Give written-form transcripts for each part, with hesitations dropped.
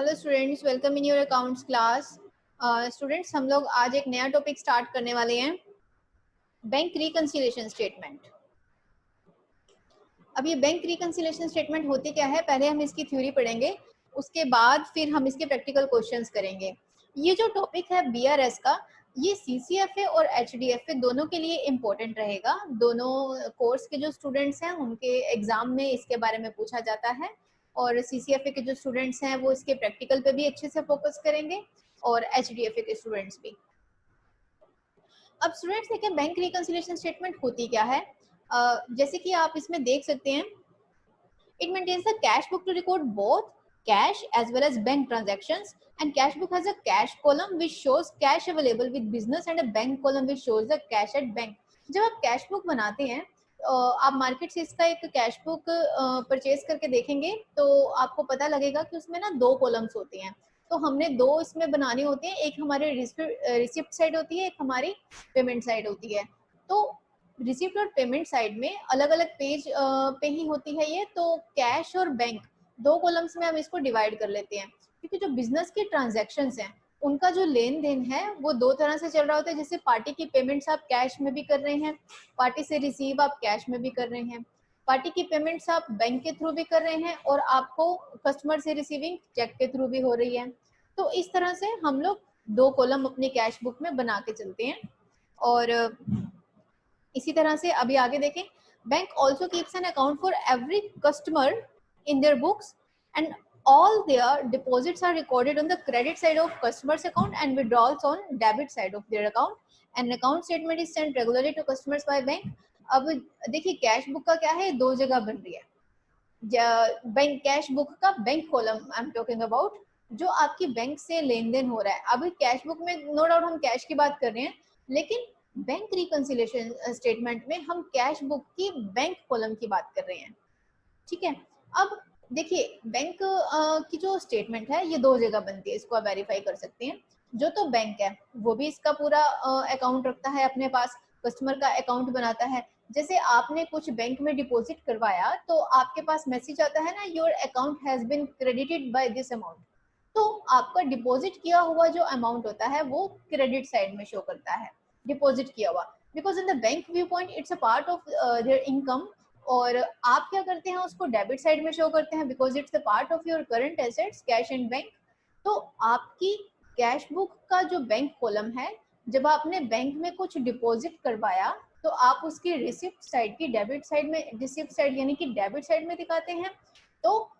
Hello students, welcome in your accounts class. Students, हम लोग आज एक नया टॉपिक स्टार्ट करने वाले हैं, बैंक रिकंसिलिएशन स्टेटमेंट। अब ये बैंक रिकंसिलिएशन स्टेटमेंट होती क्या है, पहले हम इसकी थ्योरी पढ़ेंगे, उसके बाद फिर हम इसके प्रैक्टिकल क्वेश्चंस करेंगे। ये जो टॉपिक है बीआरएस का, ये सीसीएफए और एचडीएफए दोनों के लिए इम्पोर्टेंट रहेगा। दोनों कोर्स के जो स्टूडेंट्स हैं उनके एग्जाम में इसके बारे में पूछा जाता है, और सीसीएफए के जो स्टूडेंट्स हैं वो इसके प्रैक्टिकल पे भी अच्छे से फोकस करेंगे, और एचडीएफए के स्टूडेंट्स भी। अब स्टूडेंट्स देखें, बैंक रिकंसिलिएशन स्टेटमेंट होती क्या है। जैसे कि आप इसमें देख सकते हैं, it maintains the cash book to record both cash as well as bank transactions, and cash book has a cash column which shows cash available with business and a bank column which shows the cash at bank. जब आप cash book बनाते हैं, आप market से इसका एक cash book purchase करके देखेंगे तो आपको पता लगेगा कि उसमें ना दो कॉलम्स होती हैं। तो हमने दो इसमें बनाने होते हैं, एक हमारे रिसिप्ट साइड होती है, एक हमारी पेमेंट साइड होती है। तो रिसिप्ट और पेमेंट साइड में अलग अलग पेज पे ही होती है ये। तो कैश और बैंक दो कॉलम्स में हम इसको डिवाइड कर लेते हैं, क्योंकि जो बिजनेस की ट्रांजैक्शंस हैं उनका जो लेन देन है वो दो तरह से चल रहा होता है। जैसे पार्टी की पेमेंट्स आप कैश में भी कर रहे हैं, पार्टी से रिसीव आप कैश में भी कर रहे हैं, पार्टी की पेमेंट्स आप बैंक के थ्रू भी कर रहे हैं, और आपको कस्टमर से रिसीविंग चेक के थ्रू भी हो रही है। तो इस तरह से हम लोग दो कॉलम अपनी कैश बुक में बना के चलते हैं। और इसी तरह से अभी आगे देखें, bank also keeps an account for every customer in their books, and all their deposits are recorded on the credit side of customers account and withdrawals on debit side of their account, and account statement is sent regularly to customers by bank. अब देखिए, cash book का क्या है, दो जगह बन रही है। बैंक कैश बुक का bank column I am talking about, जो आपकी बैंक से लेन देन हो रहा है। अभी कैश बुक में नो डाउट हम कैश की बात कर रहे हैं, लेकिन बैंक रिकंसिलिएशन स्टेटमेंट में हम कैश बुक की बैंक कॉलम की बात कर रहे हैं। ठीक है, अब देखिए, बैंक की जो स्टेटमेंट है ये दो जगह बनती है, इसको आप वेरीफाई कर सकते हैं। जो तो बैंक है वो भी इसका पूरा अकाउंट रखता है अपने पास, कस्टमर का अकाउंट बनाता है। जैसे आपने कुछ बैंक में डिपॉजिट करवाया तो आपके पास मैसेज आता है ना, your account has been credited by this amount. तो आपका डिपॉजिट किया हुआ जो अमाउंट होता है वो क्रेडिट साइड में शो करता है, डिपॉजिट किया हुआ, because in the bank view point it's a part of their income. और आप क्या करते हैं, उसको डेबिट साइड में शो करते हैं, because it's the part of your current assets cash and bank. तो आपकी कैश बुक का जो बैंक कॉलम है, जब आपने बैंक में कुछ डिपॉजिट करवाया तो आप उसकी रिसिप्ट साइड की डेबिट साइड में, रिसिप्ट साइड यानी कि डेबिट साइड में दिखाते हैं। तो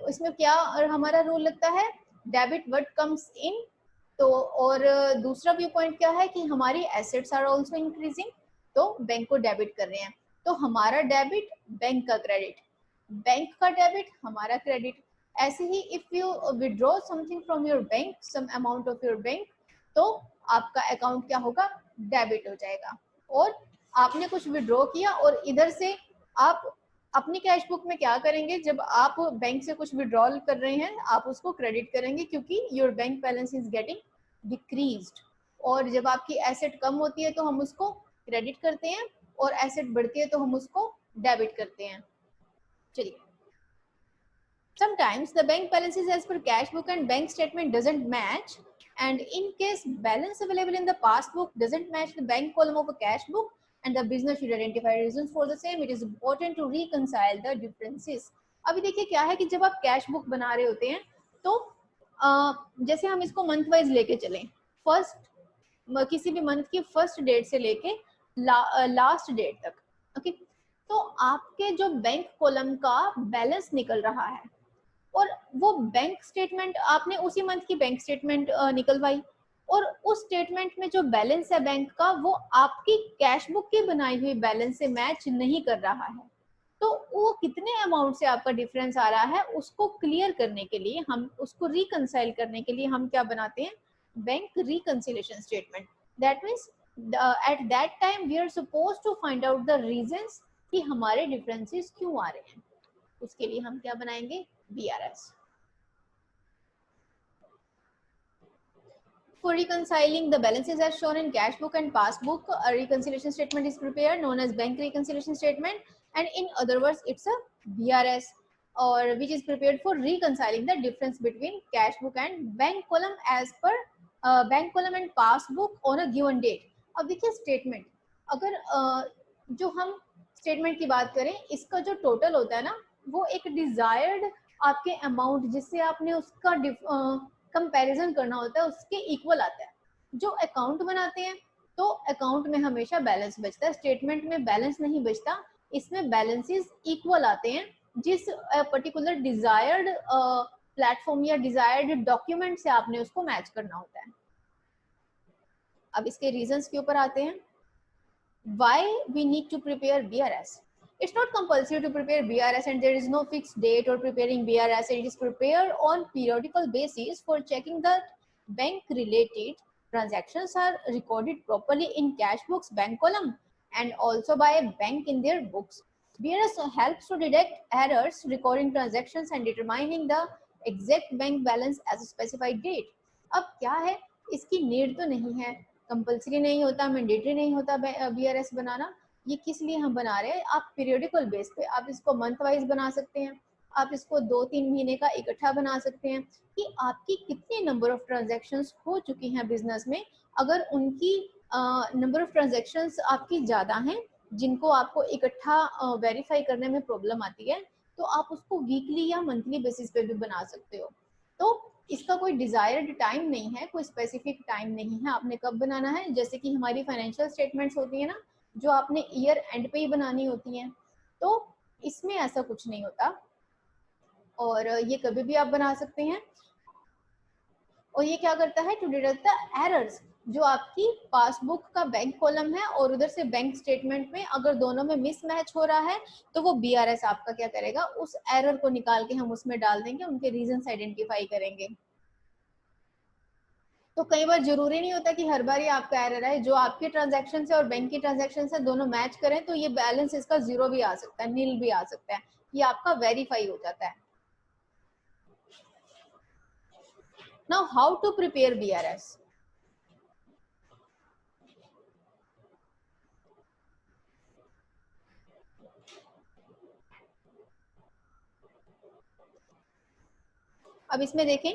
इसमें क्या हमारा रूल लगता है, डेबिट व्हाट कम्स इन। तो और दूसरा व्यू पॉइंट क्या है कि हमारी एसेट्स आर आल्सो इंक्रीजिंग, तो बैंक को डेबिट कर रहे हैं। तो हमारा डेबिट बैंक का क्रेडिट, बैंक का डेबिट हमारा क्रेडिट। ऐसे ही if you withdraw something from your bank, some amount of your bank, तो आपका अकाउंट क्या होगा, डेबिट हो जाएगा। और आपने कुछ विड्रॉ किया और इधर से आप अपनी कैश बुक में क्या करेंगे, जब आप बैंक से कुछ विड्रॉल कर रहे हैं आप उसको क्रेडिट करेंगे, क्योंकि your bank balance is getting decreased. और जब आपकी एसेट कम होती है तो हम उसको क्रेडिट करते हैं, और एसेट बढ़ती है तो हम उसको डेबिट करते हैं। चलिए, sometimes the bank balances as per cash book and bank statement doesn't match, and in case balance available in the passbook doesn't match the bank column of a cash book and the business should identify reasons for the same, it is important to reconcile the differences. अभी देखिए क्या है कि जब आप cash book बना रहे होते हैं तो जैसे हम इसको मंथ वाइज लेके चलें, फर्स्ट किसी भी मंथ की फर्स्ट डेट से लेके लास्ट डेट तक, ओके। तो आपके जो बैंक कॉलम का बैलेंस निकल रहा है, और वो बैंक स्टेटमेंट आपने उसी मंथ की बैंक स्टेटमेंट निकलवाई, और उस स्टेटमेंट में जो बैलेंस है बैंक का वो आपकी कैश बुक की बनाई हुई बैलेंस से मैच नहीं कर रहा है। तो वो कितने अमाउंट से आपका डिफरेंस आ रहा है उसको क्लियर करने के लिए, हम उसको रिकंसाइल करने के लिए हम क्या बनाते हैं, bank reconciliation statement. That means at that time we are suppose to find out the reasons कि हमारे डिफरेंसेस क्यों आ रहे हैं। उसके लिए हम क्या बनाएंगे, BRS. For reconciling the balances as shown in cash book and passbook, a reconciliation statement is prepared known as bank reconciliation statement, and in other words it's a BRS. or which is prepared for reconciling the difference between cash book and bank column as per bank column and passbook on a given date. अब देखिए statement, अगर जो हम statement की बात करें, इसका जो टोटल होता है ना, वो एक डिजायर्ड आपके अमाउंट जिससे आपने उसका कंपैरिजन करना होता है उसके इक्वल आता है। जो अकाउंट बनाते हैं तो अकाउंट में हमेशा बैलेंस बचता है, स्टेटमेंट में बैलेंस नहीं बचता, इसमें बैलेंसेस इक्वल आते हैं जिस पर्टिकुलर डिजायर्ड प्लेटफॉर्म या डिजायर्ड डॉक्यूमेंट से आपने उसको मैच करना होता है। अब इसके रीजंस के ऊपर आते हैं। Why we need to prepare BRS? It's not compulsory to prepare BRS and there is no fixed date or preparing BRS. It is prepared on periodical basis for checking that bank related transactions are recorded properly in cash books, bank column, and also by a bank in their books. BRS helps to detect errors recording transactions and determining the exact bank balance as a specified date. अब क्या है, इसकी need तो नहीं है, compulsory नहीं होता, mandatory नहीं होता बीआरएस बनाना। ये किस लिए हम बना रहे हैं, आप पीरियडिकल बेस पे, आप इसको मंथ वाइज बना सकते हैं, आप इसको 2-3 महीने का इकट्ठा बना सकते हैं कि आपकी कितने नंबर ऑफ ट्रांजैक्शंस हो चुकी हैं बिजनेस में। अगर उनकी नंबर ऑफ ट्रांजैक्शंस आपकी ज़्यादा हैं जिनको आपको इकट्ठा वेरीफाई करने में प्रॉब्लम आती है, तो आप उसको वीकली या मंथली बेसिस पे भी बना सकते हो। तो इसका कोई डिजायर्ड टाइम नहीं है, कोई स्पेसिफिक टाइम नहीं है आपने कब बनाना है। जैसे कि हमारी फाइनेंशियल स्टेटमेंट्स होती है ना, जो आपने ईयर एंड पे ही बनानी होती हैं, तो इसमें ऐसा कुछ नहीं होता और ये कभी भी आप बना सकते हैं। और ये क्या करता है, टू डिटेक्ट द एरर्स, जो आपकी पासबुक का बैंक कॉलम है और उधर से बैंक स्टेटमेंट में अगर दोनों में मिसमैच हो रहा है तो वो बीआरएस आपका क्या करेगा, उस एरर को निकाल के हम उसमें डाल देंगे, उनके रीजंस आइडेंटिफाई करेंगे। तो कई बार जरूरी नहीं होता कि हर बार ही आपका एरर आए, जो आपके ट्रांजैक्शन है और बैंक की ट्रांजैक्शन है दोनों मैच करें तो ये बैलेंस इसका जीरो भी आ सकता है, नील भी आ सकता है, ये आपका वेरीफाई हो जाता है। Now how to prepare BRS. अब इसमें देखें,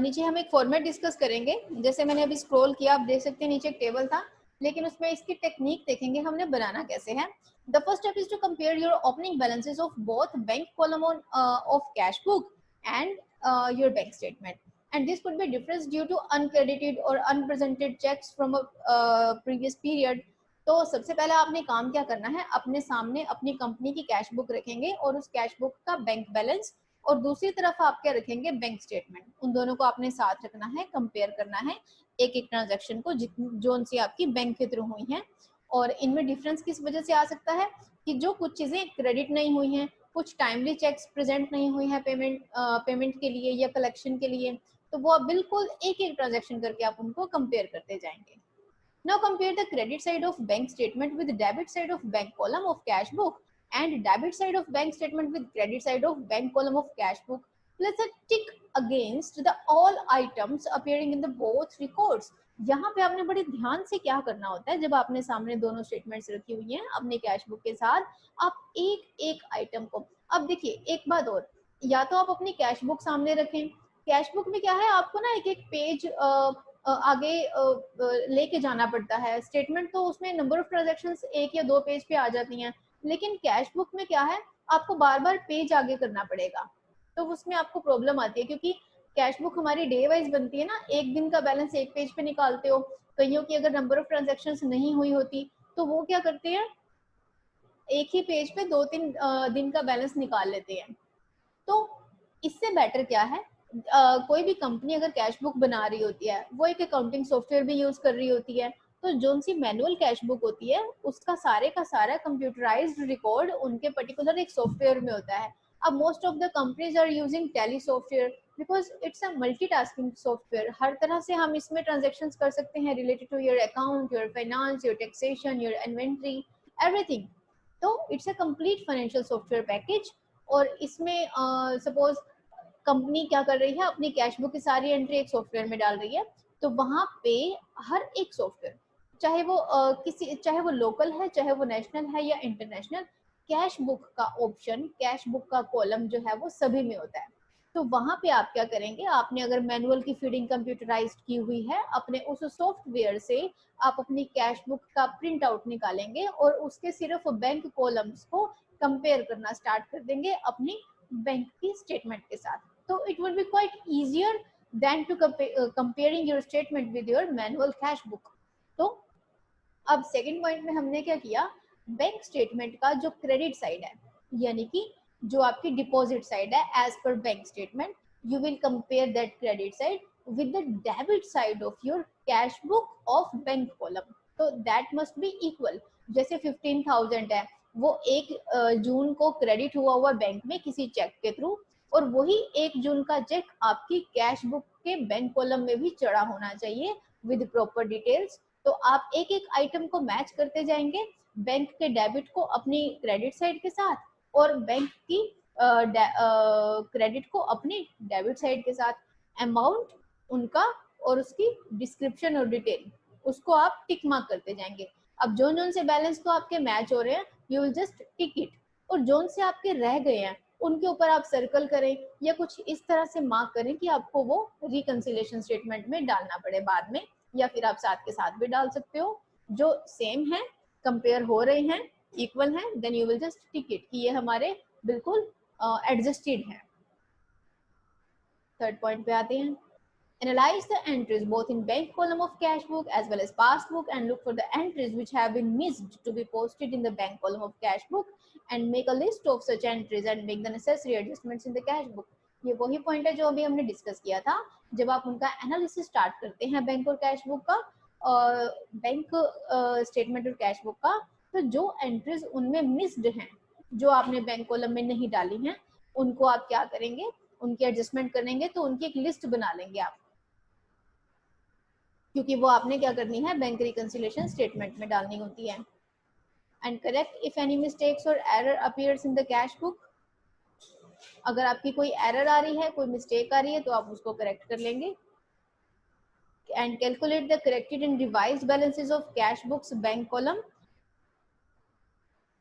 नीचे हम एक फॉर्मेट डिस्कस करेंगे। जैसे मैंने अभी स्क्रॉल किया, आप देख सकते हैं नीचे एक टेबल था, लेकिन उसमें इसकी टेक्निक देखेंगे हमने बनाना कैसे है। The first step is to compare your opening balances of both bank column of cash book and your bank statement, and this could be difference due to uncredited और unpresented cheques from a previous period. तो सबसे पहले आपने काम क्या करना है, अपने सामने अपनी कंपनी की कैश बुक रखेंगे और उस कैश बुक का बैंक बैलेंस, और दूसरी तरफ आप क्या रखेंगे, बैंक स्टेटमेंट। उन दोनों को आपने साथ रखना है, कंपेयर करना है एक एक ट्रांजैक्शन को जो उनसे आपकी बैंक के थ्रू हुई हैं। और इनमें डिफरेंस किस वजह से आ सकता है कि जो कुछ चीजें क्रेडिट नहीं हुई हैं, कुछ टाइमली चेक्स प्रेजेंट नहीं हुई हैं पेमेंट के लिए या कलेक्शन के लिए, तो वो आप बिल्कुल एक एक ट्रांजेक्शन करके आप उनको कंपेयर करते जाएंगे। Now compare the credit side of bank statement with debit side of bank column of cash book and debit side of bank statement with credit side of bank column of cash book. Place a tick against the all items appearing in the both records. यहाँ पे आपने बड़े ध्यान से क्या करना होता है, जब आपने सामने दोनों स्टेटमेंट्स रखी हुई हैं अपने कैश बुक के साथ, आप एक एक आइटम को, अब देखिए एक बात और, या तो आप अपनी कैश बुक सामने रखें, कैश बुक में क्या है आपको ना एक एक पेज आगे लेके जाना पड़ता है। स्टेटमेंट तो उसमें नंबर ऑफ ट्रांजैक्शंस एक या दो पेज पे आ जाती हैं, लेकिन कैश बुक में क्या है, आपको बार बार पेज आगे करना पड़ेगा, तो उसमें आपको प्रॉब्लम आती है, क्योंकि कैश बुक हमारी डे वाइज बनती है ना, एक दिन का बैलेंस एक पेज पे निकालते हो। कईयों की अगर नंबर ऑफ ट्रांजैक्शंस नहीं हुई होती तो वो क्या करते हैं, एक ही पेज पे 2-3 दिन का बैलेंस निकाल लेते हैं। तो इससे बेटर क्या है, कोई भी कंपनी अगर कैश बुक बना रही होती है, वो एक अकाउंटिंग सॉफ्टवेयर भी यूज कर रही होती है, तो जो सी मैनुअल कैश बुक होती है उसका सारे का सारा कंप्यूटराइज्ड रिकॉर्ड उनके पर्टिकुलर एक सॉफ्टवेयर में होता है। अब most of the companies are using Tally software because it's a multitasking software. हर तरह से हम इसमें ट्रांजेक्शन्स कर सकते हैं related to your account, your finance, your taxation, your inventory, everything. तो it's a complete financial software package. और इसमें सपोज कंपनी क्या कर रही है, अपनी कैश बुक की सारी एंट्री एक सॉफ्टवेयर में डाल रही है, तो वहां पे हर एक सॉफ्टवेयर, चाहे वो चाहे वो लोकल है, चाहे वो नेशनल है या इंटरनेशनल, कैश बुक का ऑप्शन, कैश बुक का कॉलम जो है वो सभी में होता है। तो वहां पे आप क्या करेंगे, आपने अगर मैनुअल की फीडिंग कंप्यूटराइज्ड की हुई है, अपने उस सॉफ्टवेयर से आप अपनी कैश बुक का प्रिंट आउट निकालेंगे और उसके सिर्फ बैंक कॉलम्स को कंपेयर करना स्टार्ट कर देंगे अपनी बैंक की स्टेटमेंट के साथ। तो it will be quite easier than to comparing your statement with your manual cash book. तो अब सेकंड पॉइंट में हमने क्या किया, बैंक स्टेटमेंट का जो क्रेडिट साइड है, यानी कि जो आपकी डिपॉजिट साइड है as per bank statement, you will compare that credit side with the debit side of your cash book of bank column. तो दैट मस्ट बी इक्वल। जैसे 15,000 है, वो 1 जून को क्रेडिट हुआ हुआ बैंक में किसी चेक के थ्रू, और वही 1 जून का चेक आपकी कैश बुक के बैंक कॉलम में भी चढ़ा होना चाहिए विद प्रॉपर डिटेल्स। तो आप एक एक आइटम को मैच करते जाएंगे, बैंक के डेबिट को अपनी क्रेडिट साइड के साथ और बैंक की क्रेडिट को अपनी डेबिट साइड के साथ। अमाउंट उनका और उसकी डिस्क्रिप्शन और डिटेल, उसको आप टिक मार्क करते जाएंगे। अब जोन जोन से बैलेंस तो आपके मैच हो रहे हैं, you will just tick it, और जोन से आपके रह गए हैं उनके ऊपर आप सर्कल करें या कुछ इस तरह से मार्क करें कि आपको वो रिकंसिलिएशन स्टेटमेंट में डालना पड़े बाद में, या फिर आप साथ के साथ भी डाल सकते हो। जो सेम है, कंपेयर हो रहे हैं, इक्वल हैं, then you will just tick it कि ये हमारे बिल्कुल एडजस्टेड है। थर्ड पॉइंट पे आते हैं। Analyze the entries both in bank column of cash book as well as passbook and look for the entries which have been missed to be posted in the bank column of cash book and make a list of such entries and make the necessary adjustments in the cash book। ये वही point है जो अभी हमने discuss किया था। जब आप उनका एनालिसिस स्टार्ट करते हैं बैंक और कैश बुक का, बैंक स्टेटमेंट और कैश बुक का, तो जो एंट्रीज उनमें मिस्ड हैं, जो आपने बैंक कॉलम में नहीं डाली हैं, उनको आप क्या करेंगे, उनकी एडजस्टमेंट करेंगे। तो उनकी एक लिस्ट बना लेंगे आप, क्योंकि वो आपने क्या करनी है, बैंक रिकंसिलिएशन स्टेटमेंट में डालनी होती है। And correct if any mistakes और error appears in the cash book. अगर आपकी कोई एरर आ रही है, कोई मिस्टेक आ रही है, तो आप उसको करेक्ट कर लेंगे। And calculate the corrected and revised balances of cash books bank column.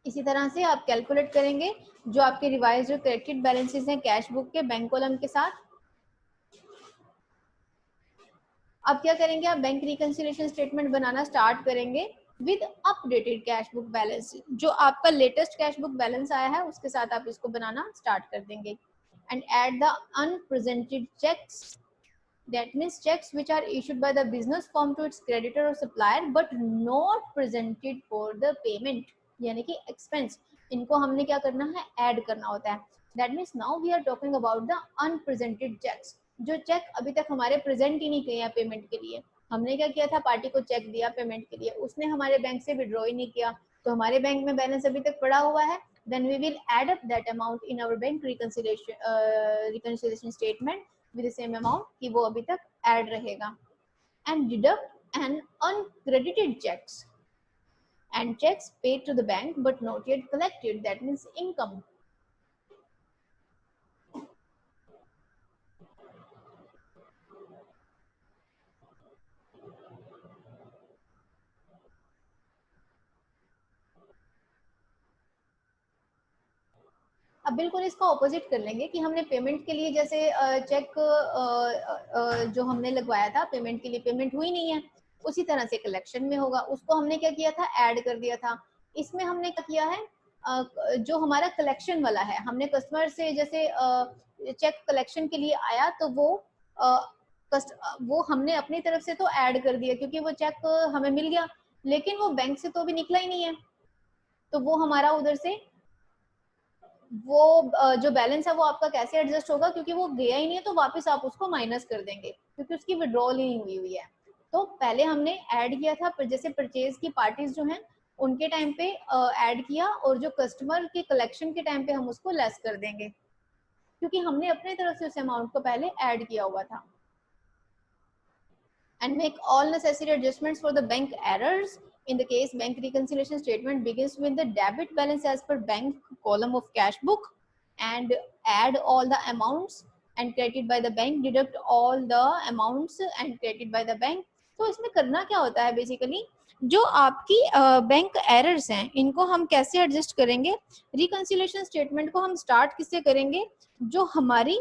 इसी तरह से आप कैलकुलेट करेंगे जो आपके रिवाइज्ड और करेक्टेड बैलेंसेस हैं कैश बुक के बैंक कॉलम के साथ। अब क्या करेंगे, आप बैंक रिकंसिलिएशन स्टेटमेंट बनाना स्टार्ट करेंगे with updated cash book balance. जो आपका लेटेस्ट कैश बुक बैलेंस आया है उसके साथ आप इसको बनाना स्टार्ट कर देंगे। And add the unpresented cheques, that means checks which are issued by the business firm to its creditor or supplier but not presented for the payment, यानी कि expense, इनको हमने क्या करना है, ऐड करना होता है। that means now we are talking about the unpresented checks, जो चेक अभी तक हमारे प्रेजेंट ही नहीं किए हैं पेमेंट के लिए। हमने क्या किया था, पार्टी को चेक दिया पेमेंट के लिए, उसने हमारे बैंक से विड्रॉ ही नहीं किया, तो हमारे बैंक में बैलेंस अभी तक पड़ा हुआ है। then we will add up that amount in our bank reconciliation statement with the same amount कि वो अभी तक ऐड रहेगा। and deduct an uncredited checks and checks paid to the bank but not yet collected, that means income। अब बिल्कुल इसका opposite कर लेंगे कि हमने पेमेंट के लिए जैसे चेक जो हमने लगवाया था पेमेंट के लिए, पेमेंट हुई नहीं है, उसी तरह से कलेक्शन में होगा, उसको हमने क्या किया था, ऐड कर दिया था। इसमें हमने क्या किया है, जो हमारा कलेक्शन वाला है, हमने कस्टमर से जैसे चेक कलेक्शन के लिए आया तो वो हमने अपनी तरफ से तो ऐड कर दिया क्योंकि वो चेक हमें मिल गया, लेकिन वो बैंक से तो अभी निकला ही नहीं है, तो वो हमारा उधर से वो जो बैलेंस है वो आपका कैसे एडजस्ट होगा, क्योंकि वो गया ही नहीं है तो वापस आप उसको माइनस कर देंगे क्योंकि उसकी विड्रॉल ही नहीं हुई है। तो पहले हमने ऐड किया था, जैसे परचेज की पार्टीज जो हैं उनके टाइम पे ऐड किया, और जो कस्टमर के कलेक्शन के टाइम पे हम उसको लेस कर देंगे क्योंकि हमने अपने तरफ से उस अमाउंट को पहले ऐड किया हुआ था। and make all necessary adjustments for the bank errors. In the case bank reconciliation statement begins with the debit balance as per bank column of cash book and add all the amounts and credited by the bank, deduct all the amounts and credited by the bank। तो इसमें करना क्या होता है basically, जो आपकी bank errors हैं इनको हम कैसे एडजस्ट करेंगे? रिकंसिलिएशन स्टेटमेंट को हम स्टार्ट किससे करेंगे? जो हमारी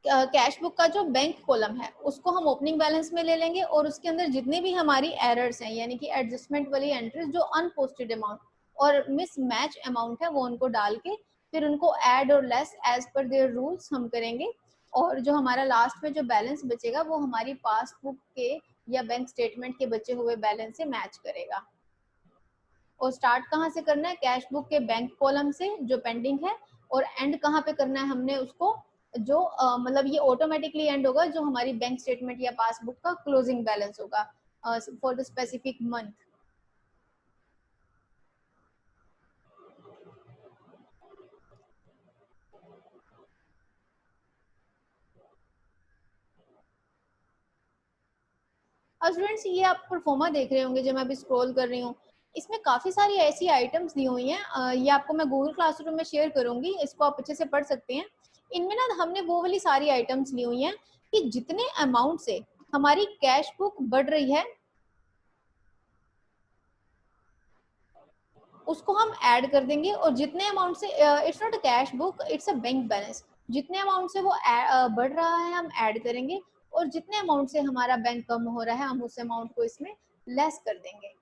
कैश बुक का जो बैंक कॉलम है उसको हम ओपनिंग बैलेंस में ले लेंगे और उसके अंदर जितने भी हमारी एरर्स हैं यानी कि एडजस्टमेंट वाली एंट्रीज जो अनपोस्टेड अमाउंट और मिस मैच अमाउंट है वो उनको डाल के फिर उनको ऐड और less as per their rules हम करेंगे और जो हमारा लास्ट में जो बैलेंस बचेगा वो हमारी पासबुक के या बैंक स्टेटमेंट के बचे हुए बैलेंस से मैच करेगा। और स्टार्ट कहाँ से करना है? कैश बुक के बैंक कॉलम से जो पेंडिंग है, और एंड कहाँ पे करना है हमने उसको? जो मतलब ये ऑटोमेटिकली एंड होगा जो हमारी बैंक स्टेटमेंट या पासबुक का क्लोजिंग बैलेंस होगा फॉर द स्पेसिफिक मंथ। अब स्टूडेंट्स ये आप परफॉर्मा देख रहे होंगे जो मैं अभी स्क्रॉल कर रही हूँ, इसमें काफी सारी ऐसी आइटम्स दी हुई हैं। ये आपको मैं गूगल क्लासरूम में शेयर करूंगी, इसको आप अच्छे से पढ़ सकते हैं। इनमें ना हमने वो वाली सारी आइटम्स ली हुई हैं कि जितने अमाउंट से हमारी कैश बुक बढ़ रही है उसको हम ऐड कर देंगे, और जितने अमाउंट से it's not a cash book, it's a bank balance, जितने अमाउंट से वो बढ़ रहा है हम ऐड करेंगे, और जितने अमाउंट से हमारा बैंक कम हो रहा है हम उस अमाउंट को इसमें लेस कर देंगे।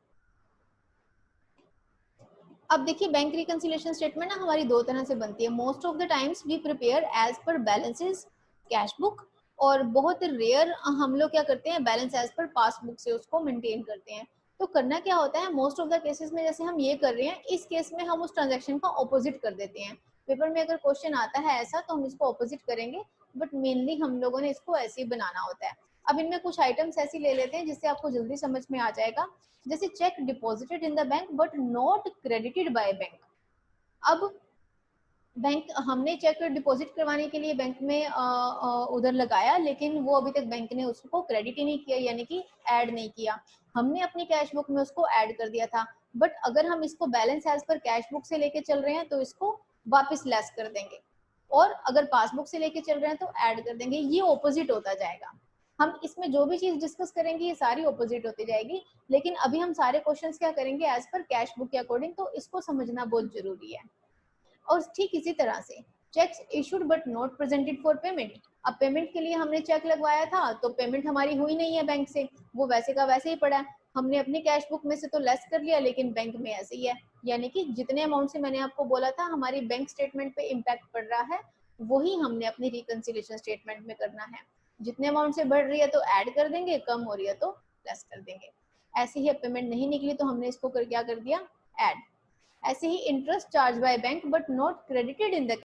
अब देखिए बैंक रिकंसिलिएशन स्टेटमेंट ना हमारी दो तरह से बनती है। Most of the times we prepare as per balances cash book, और बहुत रेयर हम लोग क्या करते हैं बैलेंस एज पर पासबुक से उसको मेंटेन करते हैं। तो करना क्या होता है मोस्ट ऑफ द केसेस में, जैसे हम ये कर रहे हैं इस केस में हम उस ट्रांजेक्शन का ऑपोजिट कर देते हैं। पेपर में अगर क्वेश्चन आता है ऐसा तो हम इसको ऑपोजिट करेंगे, बट मेनली हम लोगों ने इसको ऐसे ही बनाना होता है। अब इनमें कुछ आइटम्स ऐसी ले लेते हैं जिससे आपको जल्दी समझ में आ जाएगा। जैसे check deposited in the bank but not credited by bank. अब बैंक हमने चेक डिपॉजिट करवाने के लिए बैंक में उधर लगाया, लेकिन वो अभी तक बैंक ने उसको क्रेडिट ही नहीं किया यानी कि ऐड नहीं किया। हमने अपनी कैश बुक में उसको ऐड कर दिया था, बट अगर हम इसको balance as per cash book से लेके चल रहे हैं तो इसको वापस लेस कर देंगे, और अगर पासबुक से लेके चल रहे हैं तो ऐड कर देंगे। ये ऑपोजिट होता जाएगा। हम इसमें जो भी चीज डिस्कस करेंगे ये सारी ऑपोजिट होती जाएगी, लेकिन अभी हम सारे क्वेश्चंस क्या करेंगे एज पर कैश बुक के अकॉर्डिंग, तो इसको समझना बहुत जरूरी है। और ठीक इसी तरह से cheques issued but not presented for payment. अब पेमेंट के लिए हमने चेक लगवाया था तो पेमेंट हमारी हुई नहीं है बैंक से, वो वैसे का वैसे ही पड़ा है। हमने अपनी कैश बुक में से तो लेस कर लिया लेकिन बैंक में ऐसे ही है, यानी कि जितने अमाउंट से मैंने आपको बोला था हमारी बैंक स्टेटमेंट पे इम्पैक्ट पड़ रहा है वही हमने अपनी रिकंसिलिएशन स्टेटमेंट में करना है। जितने अमाउंट से बढ़ रही है तो ऐड कर देंगे, कम हो रही है तो लेस कर देंगे। ऐसे ही अब पेमेंट नहीं निकली तो हमने इसको क्या कर दिया, ऐड। ऐसे ही interest charge by bank but not credited in the